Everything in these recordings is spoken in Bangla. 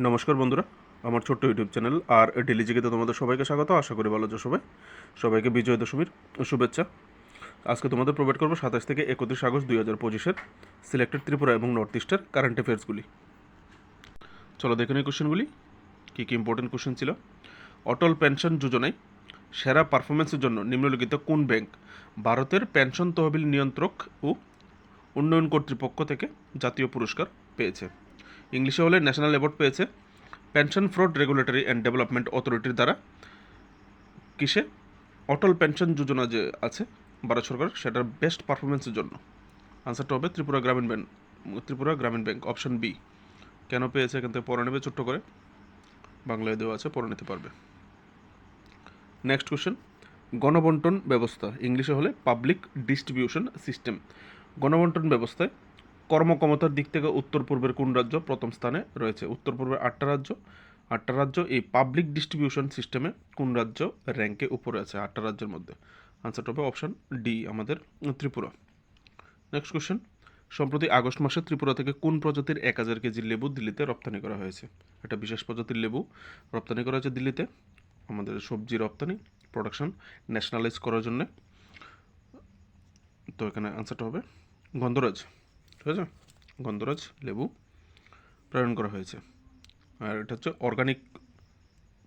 নমস্কার বন্ধুরা, আমার ছোট্ট ইউটিউব চ্যানেল আর ডেলি জিকেতে তোমাদের সবাইকে স্বাগত। আশা করি ভালো আছো সবাই। সবাইকে বিজয় দশমীর শুভেচ্ছা। আজকে তোমাদের প্রোভাইড করবো 27 থেকে 31 আগস্ট 2025-এর সিলেক্টেড ত্রিপুরা এবং নর্থ ইস্টের কারেন্ট অ্যাফেয়ার্সগুলি। চলো দেখে নিই কোশ্চেনগুলি কী কী ইম্পর্টেন্ট কোশ্চেন ছিল। অটল পেনশন যোজনায় সেরা পারফরমেন্সের জন্য নিম্নলিখিত কোন ব্যাংক ভারতের পেনশন তহবিল নিয়ন্ত্রক ও উন্নয়ন কর্তৃপক্ষ থেকে জাতীয় পুরস্কার পেয়েছে? ইংলিশে হলে ন্যাশনাল অ্যাওয়ার্ড পেয়েছে pension fraud regulatory and development অথরিটির দ্বারা। কিসে? অটল পেনশন যোজনা যে আছে ভারত সরকার, সেটার বেস্ট পারফরমেন্সের জন্য। আনসারটা হবে ত্রিপুরা গ্রামীণ ব্যাংক। ত্রিপুরা গ্রামীণ ব্যাংক, অপশন বি। কেন পেয়েছে এখান থেকে পড়ে নেবে ছোট্ট করে, বাংলায় দেওয়া আছে, পড়ে নিতে পারবে। নেক্সট কোশ্চেন, গণবন্টন ব্যবস্থা ইংলিশে হলে পাবলিক ডিস্ট্রিবিউশন সিস্টেম। গণবন্টন ব্যবস্থায় কর্মক্ষমতার দিক থেকে উত্তর পূর্বের কোন রাজ্য প্রথম স্থানে রয়েছে? উত্তর পূর্বের 8টা রাজ্য এই পাবলিক ডিস্ট্রিবিউশন সিস্টেমে কোন রাজ্য র্যাঙ্কে উপরে আছে 8টা রাজ্যের মধ্যে? আনসারটা হবে অপশন ডি, আমাদের ত্রিপুরা। নেক্সট কোশ্চেন, সম্প্রতি আগস্ট মাসে ত্রিপুরা থেকে কোন প্রজাতির 1000 কেজি লেবু দিল্লিতে রপ্তানি করা হয়েছে? এটা বিশেষ প্রজাতির লেবু রপ্তানি করা হয়েছে দিল্লিতে, আমাদের সবজি রপ্তানি প্রোডাকশন ন্যাশনালাইজ করার জন্য। তো এখানে আনসারটা হবে গন্ধরাজ। ঠিক আছে, গন্ধরাজ লেবু প্রেরণ করা হয়েছে। আর এটা হচ্ছে অর্গানিক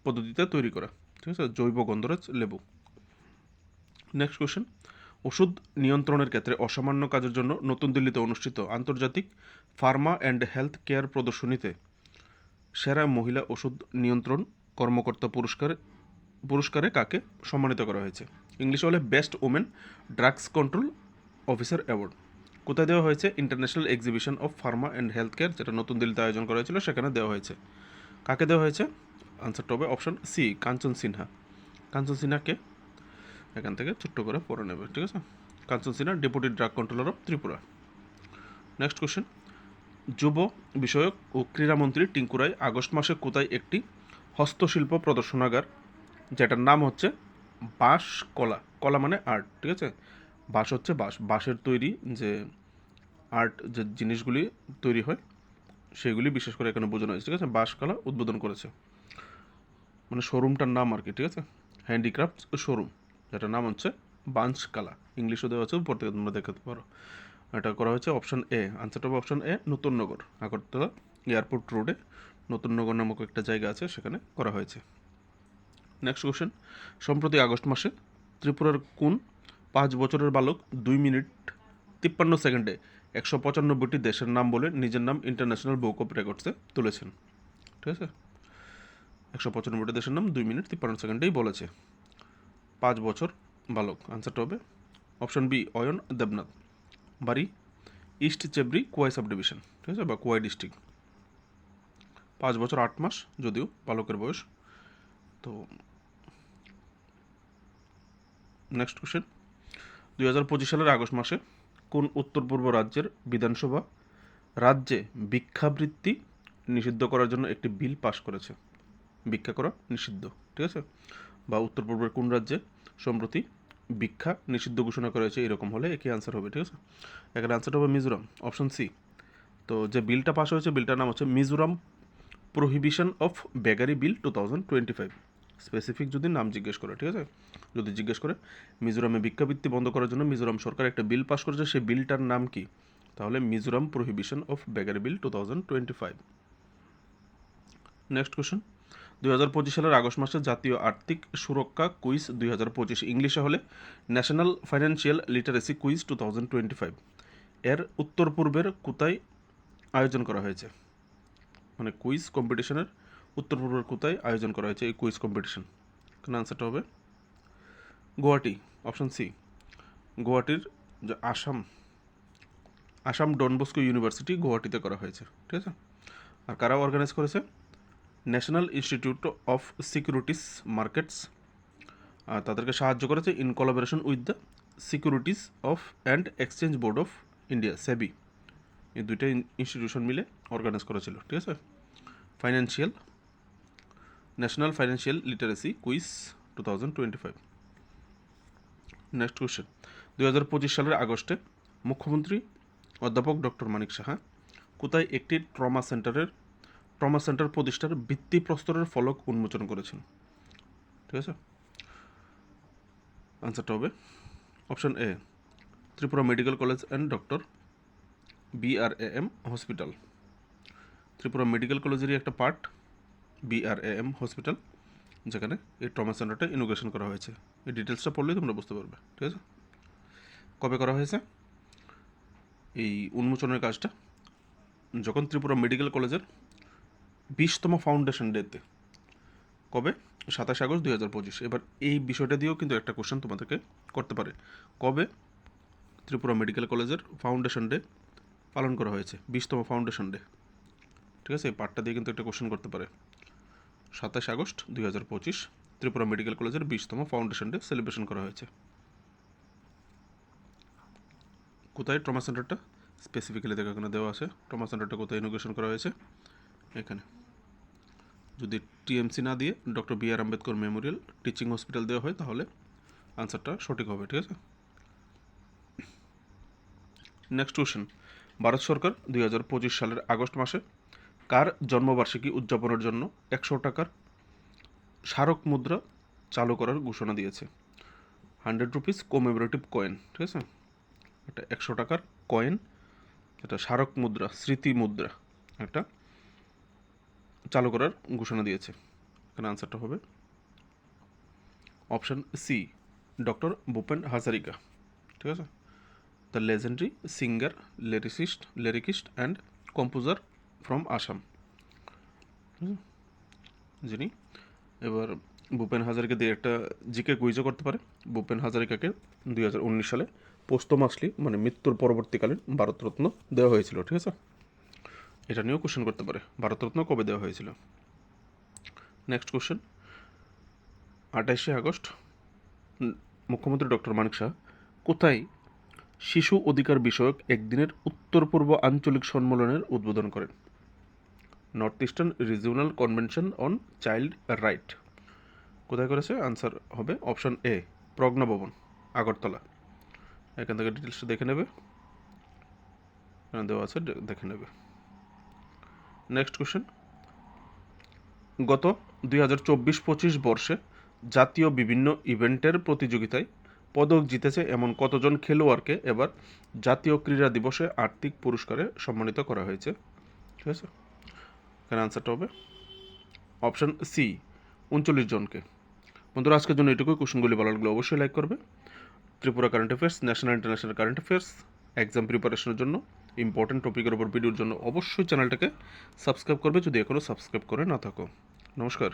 পদ্ধতিতে তৈরি করা, ঠিক আছে, জৈব গন্ধরাজ লেবু। নেক্সট কোশ্চেন, ওষুধ নিয়ন্ত্রণের ক্ষেত্রে অসামান্য কাজের জন্য নতুন দিল্লিতে অনুষ্ঠিত আন্তর্জাতিক ফার্মা অ্যান্ড হেলথ কেয়ার প্রদর্শনীতে সেরা মহিলা ওষুধ নিয়ন্ত্রণ কর্মকর্তা পুরস্কারে কাকে সম্মানিত করা হয়েছে? ইংলিশ হলে best women drugs control officer award. কোথায় দেওয়া হয়েছে? International exhibition of Pharma and health care, যেটা নতুন দিল্লিতে আয়োজন করা হয়েছিল, সেখানে দেওয়া হয়েছে। কাকে দেওয়া হয়েছে? আনসারটা হবে অপশন সি, কাঞ্চন সিনহা। কাঞ্চন সিনহাকে এখান থেকে ছোট্ট করে পড়ে নেবে, ঠিক আছে। Kanchan Sinha deputy drug controller of Tripura. Next question, যুব বিষয়ক ও ক্রীড়ামন্ত্রী টিঙ্কু রায় আগস্ট মাসে কোথায় একটি হস্তশিল্প প্রদর্শনাগার, যেটার নাম হচ্ছে বাঁশ কলা, কলা মানে আর্ট, ঠিক আছে, বাঁশ হচ্ছে বাঁশের তৈরি যে আর্ট, যে জিনিসগুলি তৈরি হয় সেগুলি বিশেষ করে এখানে বোঝানো হয়েছে, ঠিক আছে। বাঁশ কলা উদ্বোধন করেছে, মানে শোরুমটার নাম আর কি, ঠিক আছে, হ্যান্ডিক্রাফট শোরুম, যেটার নাম হচ্ছে বাঁশ কালা। ইংলিশও দেওয়া আছে, উপর থেকে তোমরা দেখতে পারো। এটা করা হয়েছে অপশন এ, আনসারটা হবে অপশন এ, নতুননগর, আগরতলা এয়ারপোর্ট রোডে নতুননগর নামক একটা জায়গা আছে, সেখানে করা হয়েছে। নেক্সট কোশ্চেন, সম্প্রতি আগস্ট মাসে ত্রিপুরার কোন 5 বছরের বালক 2 মিনিট 53 সেকেন্ডে 195টি দেশের নাম বলে নিজের নাম ইন্টারন্যাশনাল বুক অফ রেকর্ডসে তুলেছেন? ঠিক আছে, 195টি দেশের নাম 2 মিনিট 53 সেকেন্ডেই বলেছে 5 বছর বালক। আনসারটা হবে অপশন বি, অয়ন দেবনাথ। বাড়ি ইস্ট চেবরি কোয়াই সাব ডিভিশন, ঠিক আছে, বা কোয়াই ডিস্ট্রিক্ট। 5 বছর 8 মাস যদিও বালকের বয়স। তো নেক্সট কোশ্চেন, 2025 সালের আগস্ট মাসে কোন উত্তর পূর্ব রাজ্যের বিধানসভা রাজ্যে ভিক্ষাবৃত্তি নিষিদ্ধ করার জন্য একটি বিল পাশ করেছে? ভিক্ষা করা নিষিদ্ধ, ঠিক আছে, বা উত্তর পূর্বের কোন রাজ্যে সম্প্রতি ভিক্ষা নিষিদ্ধ ঘোষণা করা হয়েছে, এরকম হলে একই আনসার হবে, ঠিক আছে। এখানে আনসারটা হবে মিজোরাম, অপশন সি। তো যে বিলটা পাশ হয়েছে, বিলটার নাম হচ্ছে Mizoram prohibition of beggary bill 2025। Specific যদি নাম জিজ্ঞেস করে, ঠিক আছে, যদি জিজ্ঞেস করে মিজোরামে ভিক্ষাবৃত্তি বন্ধ করার জন্য মিজোরাম সরকার একটা বিল পাশ করেছে, সেই বিলটার নাম কি? তাহলে Mizoram prohibition of beggary bill 2025। Next question, 2025 সালের আগস্ট মাসে জাতীয় আর্থিক সুরক্ষা কুইজ 2025, ইংলিশে হলে ন্যাশনাল ফাইন্যান্সিয়াল লিটারেসি কুইজ 2025 এর উত্তর পূর্বের কোথায় আয়োজন করা হয়েছে? মানে কুইজ কম্পিটিশনের উত্তর পূর্বের কোথায় আয়োজন করা হয়েছে এই কুইজ কম্পিটিশন? এখানে আনসারটা হবে গুয়াহাটি, অপশন সি। গুয়াহাটির যে আসাম ডন বস্কো ইউনিভার্সিটি গুয়াহাটিতে করা হয়েছে, ঠিক আছে। আর কারা অর্গানাইজ করেছে? National institute of securities markets, তাদেরকে সাহায্য করেছে in collaboration with the securities of and exchange board of India, SEBI. এই দুইটা ইনস্টিটিউশন মিলে অর্গানাইজ করেছিল, ঠিক আছে। Financial national financial literacy quiz 2025। Next question, 2025 সালের আগস্টে মুখ্যমন্ত্রী অধ্যাপক ডক্টর মানিক সাহা কোথায় একটি ট্রমা সেন্টারের ট্রমা সেন্টার প্রতিষ্ঠার ভিত্তিপ্রস্তরের ফলক উন্মোচন করেছেন? ঠিক আছে, আনসারটা হবে option A, Tripura medical college and doctor BRAM hospital. Tripura medical কলেজেরই একটা পার্ট BRAM হসপিটাল, যেখানে এই ট্রমা সেন্টারটা ইনোগ্রেশন করা হয়েছে। এই ডিটেলসটা পড়লেই তোমরা বুঝতে পারবে। ঠিক আছে, কবে করা হয়েছে এই উন্মোচনের কাজটা? যখন ত্রিপুরা মেডিকেল কলেজের 20তম ফাউন্ডেশন ডেতে। কবে? 27 আগস্ট 2025। এবার এই বিষয়টা দিয়েও কিন্তু একটা কোশ্চেন তোমাদেরকে করতে পারে। কবে ত্রিপুরা মেডিকেল কলেজের ফাউন্ডেশন ডে পালন করা হয়েছে? 20তম ফাউন্ডেশন ডে। ঠিক আছে, এই পার্টটা দিয়ে কিন্তু একটা কোশ্চেন করতে পারে। 27 আগস্ট 2025 ত্রিপুরা মেডিকেল কলেজের 20তম ফাউন্ডেশন ডে সেলিব্রেশন করা হয়েছে। কোথায় ট্রমা সেন্টারটা? স্পেসিফিক্যালি দেখো এখানে দেওয়া আছে ট্রমা সেন্টারটা কোথায় ইনোগ্রেশন করা হয়েছে। এখানে যদি TMC না দিয়ে doctor BR Ambedkar Memorial teaching hospital দেওয়া হয় তাহলে আনসারটা সঠিক হবে। ঠিক আছে, নেক্সট কোশ্চেন। ভারত সরকার 2025 সালের আগস্ট মাসে কার জন্মবার্ষিকী উদযাপনের জন্য 100 টাকার স্মারক মুদ্রা চালু করার ঘোষণা দিয়েছে? 100 রুপিস কমেমোরেটিভ কয়েন। ঠিক আছে, এটা 100 টাকার কয়েন, এটা স্মারক মুদ্রা, স্মৃতি মুদ্রা একটা চালু করার ঘোষণা দিয়েছে। এখানে আনসারটা হবে option C, doctor Bhupen Hazarika. ঠিক আছে, the legendary singer, lyricist and composer from Assam, যিনি। এবার ভূপেন হাজারিকা দিয়ে একটা জিকে কুইজও করতে পারে। ভূপেন হাজারিকাকে 2019 সালে পোস্টমাসলি মানে মৃত্যুর পরবর্তীকালীন ভারতরত্ন দেওয়া হয়েছিল। ঠিক আছে, এটা নিয়েও কোশ্চেন করতে পারে, ভারতরত্ন কবে দেওয়া হয়েছিল। Next question. 28 আগস্ট মুখ্যমন্ত্রী ডক্টর মানিক শাহ কোথায় শিশু অধিকার বিষয়ক একদিনের উত্তর পূর্ব আঞ্চলিক সম্মেলনের উদ্বোধন করেন? North eastern regional convention on child right. কোথায় করেছে? আনসার হবে অপশন এ, প্রজ্ঞা ভবন, আগরতলা। এখান থেকে ডিটেলসটা দেখে নেবে, দেওয়া আছে, দেখে নেবে। Next question. গত 2024-25 বর্ষে জাতীয় বিভিন্ন ইভেন্টের প্রতিযোগিতায় পদক জিতেছে এমন কতজন খেলোয়াড়কে এবার জাতীয় ক্রীড়া দিবসে আর্থিক পুরস্কারে সম্মানিত করা হয়েছে? ঠিক আছে, এখানে আনসারটা হবে অপশন সি, 39 জনকে। বন্ধুরা, আজকের জন্য এটুকুই। কোশ্চেনগুলি ভালো লাগলে অবশ্যই লাইক করবে। Tripura current affairs, national international current affairs, exam প্রিপারেশনের জন্য, ইম্পর্টেন্ট টপিকের উপর ভিডিওর জন্য অবশ্যই চ্যানেলটাকে সাবস্ক্রাইব করবে যদি এখনও সাবস্ক্রাইব করে না থাকো। নমস্কার।